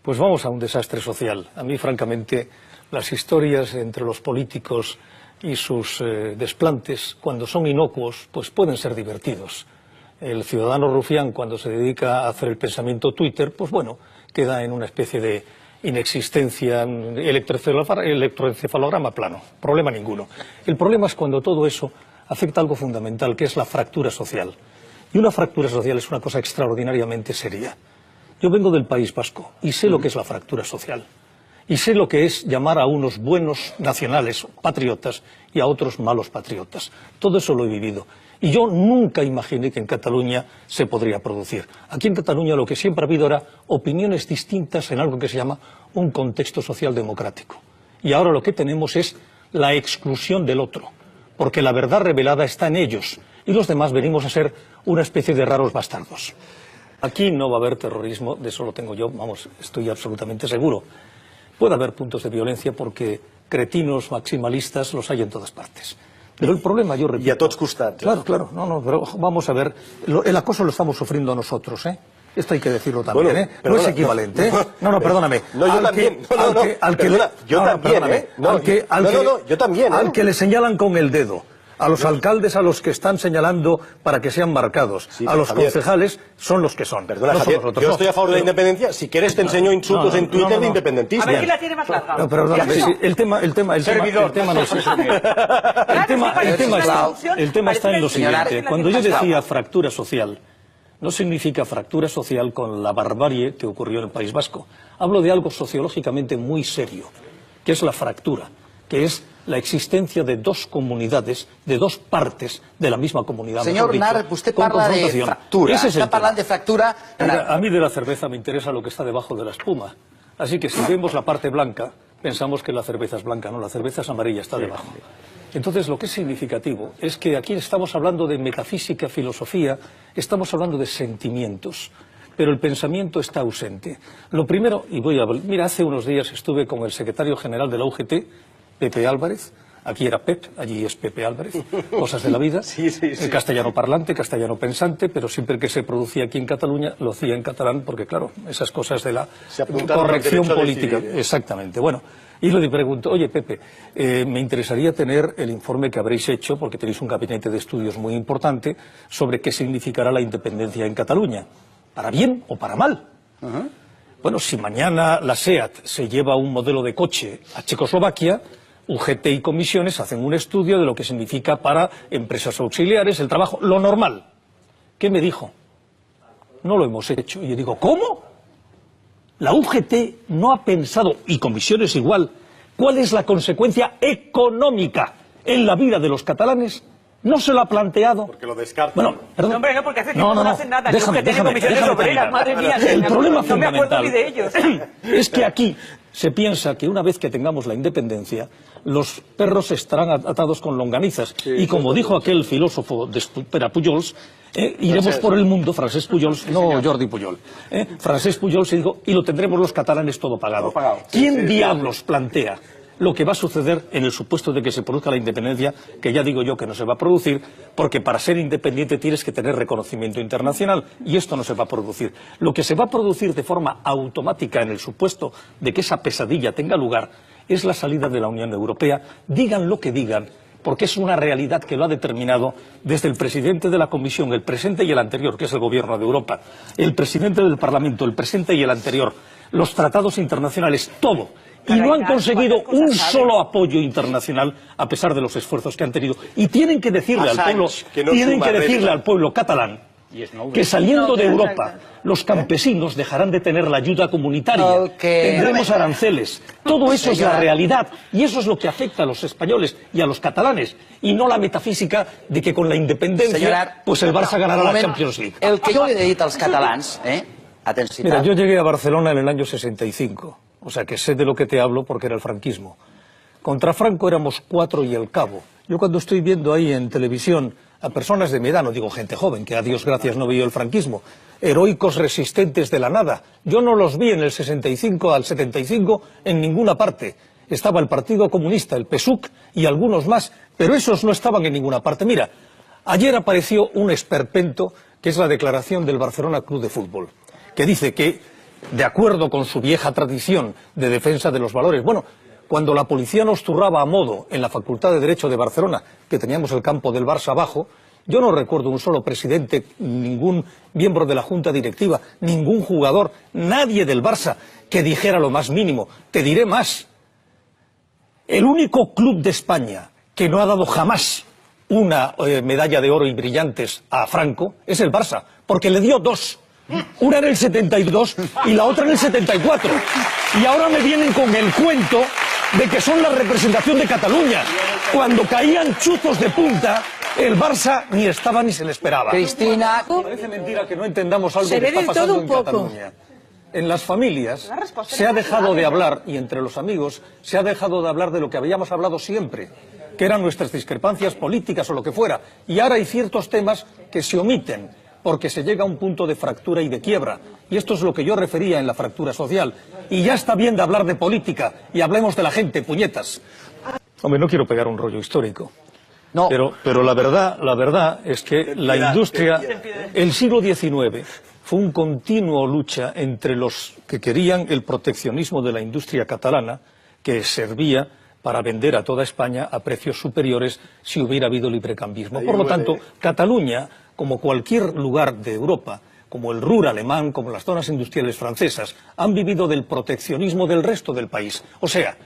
Pues vamos a un desastre social. A mí, francamente, las historias entre los políticos y sus desplantes, cuando son inocuos, pues pueden ser divertidos. El ciudadano rufián, cuando se dedica a hacer el pensamiento Twitter, pues bueno, queda en una especie de inexistencia, electroencefalograma plano, problema ninguno. El problema es cuando todo eso afecta algo fundamental, que es la fractura social. Y una fractura social es una cosa extraordinariamente seria. Yo vengo del País Vasco y sé lo que es la fractura social. Y sé lo que es llamar a unos buenos nacionales, patriotas, y a otros malos patriotas. Todo eso lo he vivido. Y yo nunca imaginé que en Cataluña se podría producir. Aquí en Cataluña lo que siempre ha habido era opiniones distintas en algo que se llama un contexto social democrático. Y ahora lo que tenemos es la exclusión del otro, porque la verdad revelada está en ellos, y los demás venimos a ser una especie de raros bastardos. Aquí no va a haber terrorismo, de eso lo tengo yo, vamos, estoy absolutamente seguro. Puede haber puntos de violencia porque cretinos maximalistas los hay en todas partes. Pero el problema, yo repito... I a tots costats. Claro, no, pero vamos a ver, el acoso lo estamos sufriendo nosotros, ¿eh? Esto hay que decirlo también, bueno, ¿eh? No es equivalente, ¿eh? No, perdóname. No, yo también. Yo también, ¿eh? Al que le señalan con el dedo, a los alcaldes a los que están señalando para que sean marcados, sí, a los concejales son los que son. Perdona, Javier, yo estoy a favor de la independencia. Si quieres te enseño insultos en Twitter de independentistas. A ver quién la tiene más larga. No, perdona, el tema no es ese. El tema está en lo siguiente. Cuando yo decía fractura social, no significa fractura social con la barbarie que ocurrió en el País Vasco. Hablo de algo sociológicamente muy serio, que es la fractura, que es la existencia de dos comunidades, de dos partes de la misma comunidad. Señor Nar, usted parla de fractura. Está hablando de fractura. A mí de la cerveza me interesa lo que está debajo de la espuma. Así que si vemos la parte blanca, pensamos que la cerveza es blanca, no, la cerveza es amarilla, está debajo. Entonces, lo que es significativo es que aquí estamos hablando de metafísica, filosofía, estamos hablando de sentimientos, pero el pensamiento está ausente. Lo primero, mira, hace unos días estuve con el secretario general de la UGT, Pepe Álvarez, aquí era Pep, allí es Pepe Álvarez, cosas de la vida, sí. Castellano parlante, castellano pensante, pero siempre que se producía aquí en Cataluña lo hacía en catalán, porque claro, esas cosas de la corrección política, exactamente. Bueno, y le pregunto, oye Pepe, me interesaría tener el informe que habréis hecho, porque tenéis un gabinete de estudios muy importante, sobre qué significará la independencia en Cataluña, para bien o para mal. Bueno, si mañana la SEAT se lleva un modelo de coche a Checoslovaquia, UGT y comisiones hacen un estudio de lo que significa para empresas auxiliares, el trabajo, lo normal. ¿Qué me dijo? No lo hemos hecho. Y yo digo, ¿cómo? La UGT no ha pensado, y comisiones igual, cuál es la consecuencia económica en la vida de los catalanes. No se lo ha planteado. Porque lo descartan. Bueno, perdón. No, hombre, no, porque hace tiempo no hacen nada. Déjame obreras, madre mía. El problema fundamental no me acuerdo ni de ellos. Es que aquí se piensa que una vez que tengamos la independencia, los perros estarán atados con longanizas. Sí, y como dijo aquel filósofo de Pujols, iremos por el mundo, Francesc Pujols, no Jordi Pujol, Francesc Pujols dijo, y lo tendremos los catalanes todo pagado. ¿Quién diablos plantea lo que va a suceder en el supuesto de que se produzca la independencia, que ya digo yo que no se va a producir, porque para ser independiente tienes que tener reconocimiento internacional, y esto no se va a producir. Lo que se va a producir de forma automática en el supuesto de que esa pesadilla tenga lugar es la salida de la Unión Europea, digan lo que digan, porque es una realidad que lo ha determinado desde el presidente de la Comisión, el presente y el anterior, que es el Gobierno de Europa, el presidente del Parlamento, el presente y el anterior, los tratados internacionales, todo. Y no han conseguido un solo apoyo internacional a pesar de los esfuerzos que han tenido. Y tienen que decirle al pueblo, catalán que saliendo de Europa los campesinos dejarán de tener la ayuda comunitaria, tendremos aranceles. Todo eso es la realidad y eso es lo que afecta a los españoles y a los catalanes y no la metafísica de que con la independencia pues el Barça ganará la Champions League. El que jo he dit als catalans, Mira, yo llegué a Barcelona en el año 65. O sea, que sé de lo que te hablo porque era el franquismo. Contra Franco éramos 4 y el cabo. Yo cuando estoy viendo ahí en televisión a personas de mi edad, no digo gente joven, que a Dios gracias no vio el franquismo, heroicos resistentes de la nada, yo no los vi en el 65 al 75 en ninguna parte. Estaba el Partido Comunista, el PSUC y algunos más, pero esos no estaban en ninguna parte. Mira, ayer apareció un esperpento, que es la declaración del Barcelona Club de Fútbol, que dice que de acuerdo con su vieja tradición de defensa de los valores. Bueno, cuando la policía nos turraba a modo en la Facultad de Derecho de Barcelona, que teníamos el campo del Barça abajo, yo no recuerdo un solo presidente, ningún miembro de la Junta Directiva, ningún jugador, nadie del Barça que dijera lo más mínimo. Te diré más. El único club de España que no ha dado jamás una medalla de oro y brillantes a Franco es el Barça, porque le dio dos. Una en el 72 y la otra en el 74. Y ahora me vienen con el cuento de que son la representación de Cataluña. Cuando caían chuzos de punta, el Barça ni estaba ni se le esperaba. Cristina... Parece mentira que no entendamos algo que está pasando en Cataluña. En las familias se ha dejado de hablar, y entre los amigos se ha dejado de hablar de lo que habíamos hablado siempre, que eran nuestras discrepancias políticas o lo que fuera. Y ahora hay ciertos temas que se omiten, porque se llega a un punto de fractura y de quiebra. Y esto es lo que yo refería en la fractura social. Y ya está bien de hablar de política, y hablemos de la gente, puñetas. Hombre, no quiero pegar un rollo histórico. No. Pero la verdad es que la industria, el siglo XIX, fue un continuo lucha entre los que querían el proteccionismo de la industria catalana, que servía para vender a toda España a precios superiores si hubiera habido librecambismo. Por lo tanto, Cataluña, como cualquier lugar de Europa, como el Ruhr alemán, como las zonas industriales francesas, han vivido del proteccionismo del resto del país. O sea,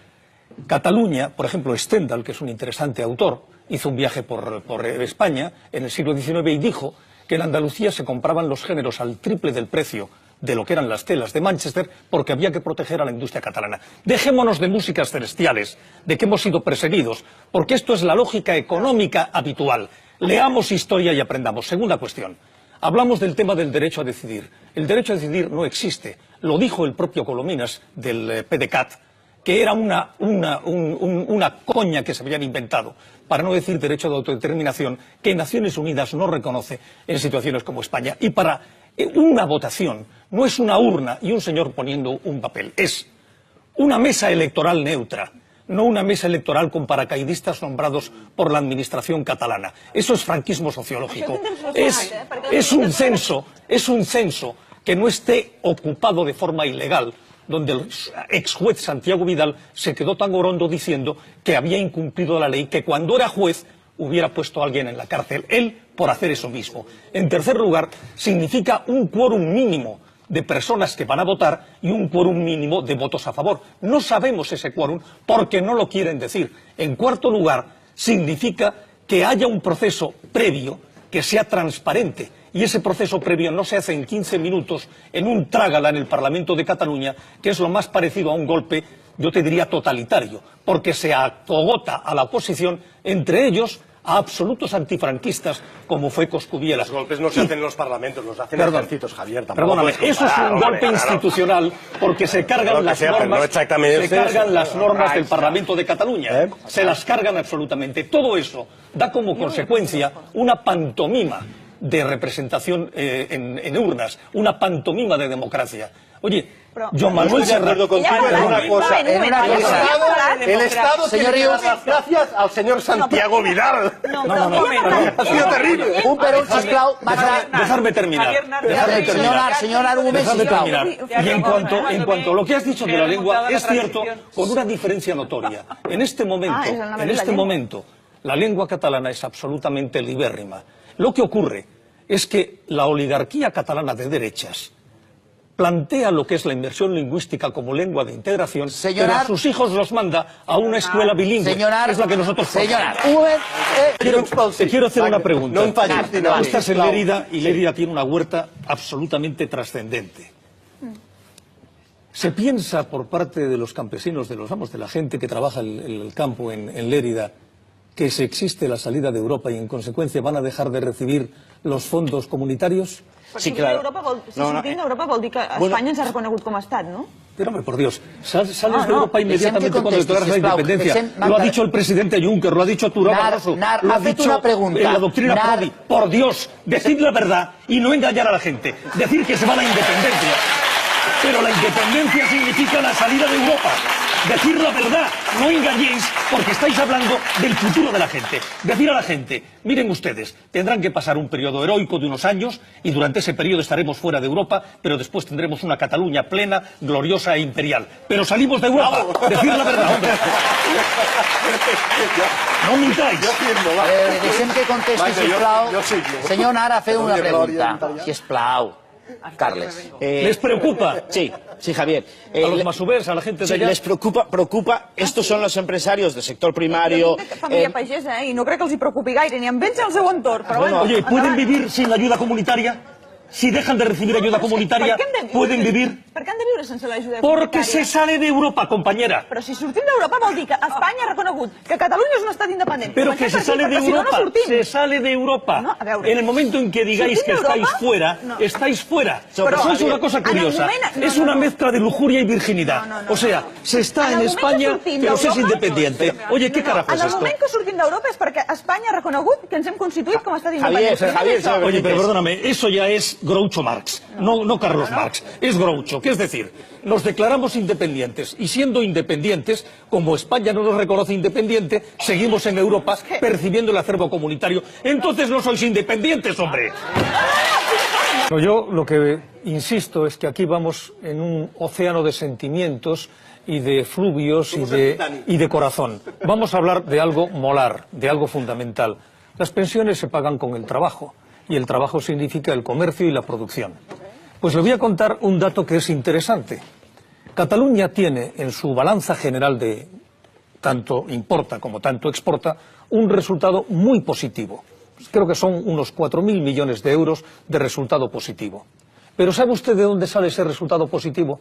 Cataluña, por ejemplo, Stendhal, que es un interesante autor, hizo un viaje por España en el siglo XIX y dijo que en Andalucía se compraban los géneros al triple del precio de lo que eran las telas de Manchester porque había que proteger a la industria catalana. Dejémonos de músicas celestiales, de que hemos sido perseguidos, porque esto es la lógica económica habitual. Leamos historia y aprendamos. Segunda cuestión. Hablamos del tema del derecho a decidir. El derecho a decidir no existe. Lo dijo el propio Colominas del PDeCAT, que era una coña que se habían inventado, para no decir derecho de autodeterminación, que Naciones Unidas no reconoce en situaciones como España. Y para una votación no es una urna y un señor poniendo un papel, es una mesa electoral neutra, no una mesa electoral con paracaidistas nombrados por la administración catalana. Eso es franquismo sociológico. Es un censo que no esté ocupado de forma ilegal, donde el ex juez Santiago Vidal se quedó tan orondo diciendo que había incumplido la ley, que cuando era juez hubiera puesto a alguien en la cárcel, él por hacer eso mismo. En tercer lugar, significa un quórum mínimo de personas que van a votar y un quórum mínimo de votos a favor. No sabemos ese quórum porque no lo quieren decir. En cuarto lugar, significa que haya un proceso previo que sea transparente. Y ese proceso previo no se hace en 15 minutos en un trágala en el Parlamento de Cataluña, que es lo más parecido a un golpe, yo te diría totalitario, porque se acogota a la oposición, entre ellos a absolutos antifranquistas, como fue Coscubiela. Los golpes no se hacen en los parlamentos, los hacen ejércitos, Javier. Perdóname, eso es un golpe institucional, porque se cargan las normas del Parlamento de Cataluña. Se las cargan absolutamente. Todo eso da como consecuencia una pantomima de representación en urnas, una pantomima de democracia. Oye, Joan Manuel Serrat... de acuerdo contigo en una cosa. El Estado tiene que dar las gracias al señor Santiago Vidal. No. Ha sido terrible. Un per un, sisplau. Dejarme terminar. Señor Argument, sisplau. Y en cuanto a lo que has dicho de la lengua, es cierto, con una diferencia notoria. En este momento, la lengua catalana es absolutamente libérrima. Lo que ocurre es que la oligarquía catalana de derechas plantea lo que es la inmersión lingüística como lengua de integración, pero a sus hijos los manda a una escuela bilingüe, que es la que nosotros Te quiero hacer una pregunta. Tú estás en Lérida y Lérida tiene una huerta absolutamente trascendente. Se piensa por parte de los campesinos, de la gente que trabaja el campo en Lérida, que si existe la salida de Europa y en consecuencia van a dejar de recibir los fondos comunitarios? Sí, claro. Si sortim d'Europa vol dir que Espanya ens ha reconegut com a estat, ¿no? Pero hombre, por Dios, sales de Europa inmediatamente cuando declaras la independencia. Lo ha dicho el presidente Juncker, lo ha dicho Arturo Barroso, lo ha dicho la doctrina Prodi. Por Dios, decid la verdad y no engañar a la gente. Decir que se va a la independencia. Pero la independencia significa la salida de Europa. Decir la verdad, no engañéis, porque estáis hablando del futuro de la gente. Decir a la gente, miren ustedes, tendrán que pasar un periodo heroico de unos años y durante ese periodo estaremos fuera de Europa, pero después tendremos una Cataluña plena, gloriosa e imperial. Pero salimos de Europa. Decir la verdad, hombre. No mintáis. Deixem que contesti, sisplau. Senyor Nara, feu una pregunta. Sisplau. Carles. ¿Les preocupa? Sí, Javier. A los masovers, a la gente de allá. Les preocupa. Estos son los empresarios del sector primario. Família pagesa, i no crec que els hi preocupi gaire, ni amb ells ni al seu entorn. Però bueno, oye, ¿pueden vivir sin ayuda comunitaria? Si dejan de recibir ayuda comunitaria, ¿pueden vivir? Per què han de viure sense l'ajuda Porque comunitària? se sale de Europa, compañera. Però si sortim d'Europa vol dir que Espanya ha reconegut que Catalunya és un estat independent. Pero que se sale de Europa, se sale de Europa. No, a veure. En el momento en que digáis que estáis fuera, estáis fuera. Pero eso es una cosa curiosa. Es una mezcla de lujuria y virginidad. O sea, se está en España, pero se es independiente. Oye, ¿qué carajo es esto? En el esto? moment que sortim d'Europa és perquè Espanya ha reconegut que ens hem constituït com a estat independent. Javier, oye, pero perdóname, eso ya es Groucho Marx. No Carlos Marx, es Groucho, que es decir, nos declaramos independientes y siendo independientes, como España no nos reconoce independiente, seguimos en Europa percibiendo el acervo comunitario. Entonces no sois independientes, hombre. Pero yo lo que insisto es que aquí vamos en un océano de sentimientos y de fluvios y de corazón. Vamos a hablar de algo molar, de algo fundamental. Las pensiones se pagan con el trabajo y el trabajo significa el comercio y la producción. Pues le voy a contar un dato que es interesante. Cataluña tiene en su balanza general de tanto importa como tanto exporta un resultado muy positivo. Creo que son unos 4.000 millones de euros de resultado positivo. Pero ¿sabe usted de dónde sale ese resultado positivo?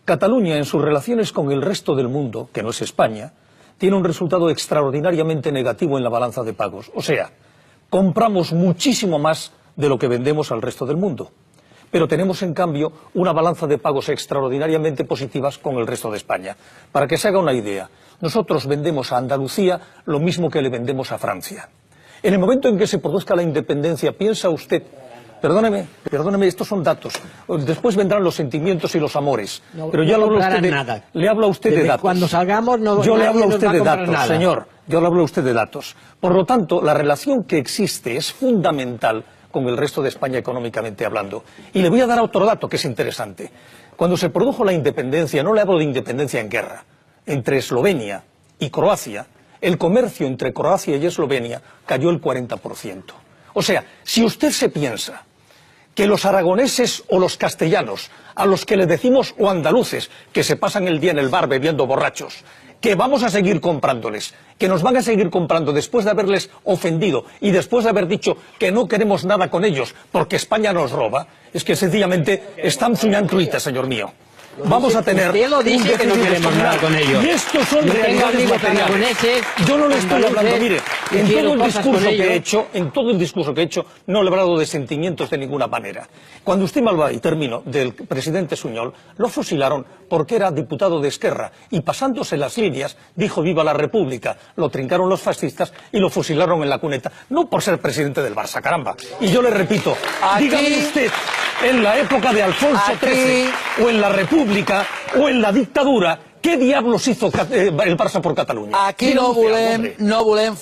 Cataluña en sus relaciones con el resto del mundo, que no es España, tiene un resultado extraordinariamente negativo en la balanza de pagos. O sea, compramos muchísimo más de lo que vendemos al resto del mundo. Pero tenemos, en cambio, una balanza de pagos extraordinariamente positivas con el resto de España. Para que se haga una idea, nosotros vendemos a Andalucía lo mismo que le vendemos a Francia. En el momento en que se produzca la independencia, piensa usted... Perdóneme, estos son datos. Después vendrán los sentimientos y los amores. Pero ya le hablo a usted de datos. Cuando salgamos no yo le hablo a usted de datos, señor. Yo le hablo a usted de datos. Por lo tanto, la relación que existe es fundamental con el resto de España económicamente hablando. Y le voy a dar otro dato que es interesante. Cuando se produjo la independencia, no le hablo de independencia en guerra, entre Eslovenia y Croacia, el comercio entre Croacia y Eslovenia cayó el 40%. O sea, si usted se piensa que los aragoneses o los castellanos, a los que les decimos o andaluces, que se pasan el día en el bar bebiendo borrachos, que vamos a seguir comprándoles, que nos van a seguir comprando después de haberles ofendido y después de haber dicho que no queremos nada con ellos porque España nos roba, es que sencillamente están soñando, señor mío. Vamos a tener usted lo dice que no queremos nada con ellos. Y estos son realidades materiales. Yo no le estoy hablando, mire, en todo el discurso que he hecho, no le he hablado de sentimientos de ninguna manera. Cuando usted me habla, y termino, del presidente Suñol, lo fusilaron porque era diputado de Esquerra y pasándose las líneas dijo viva la República, lo trincaron los fascistas y lo fusilaron en la cuneta, no por ser presidente del Barça, caramba. Y yo le repito, dígame usted, en la época de Alfonso XIII o en la República o en la dictadura, ¿qué diablos hizo el Barça por Cataluña? Aquí no volem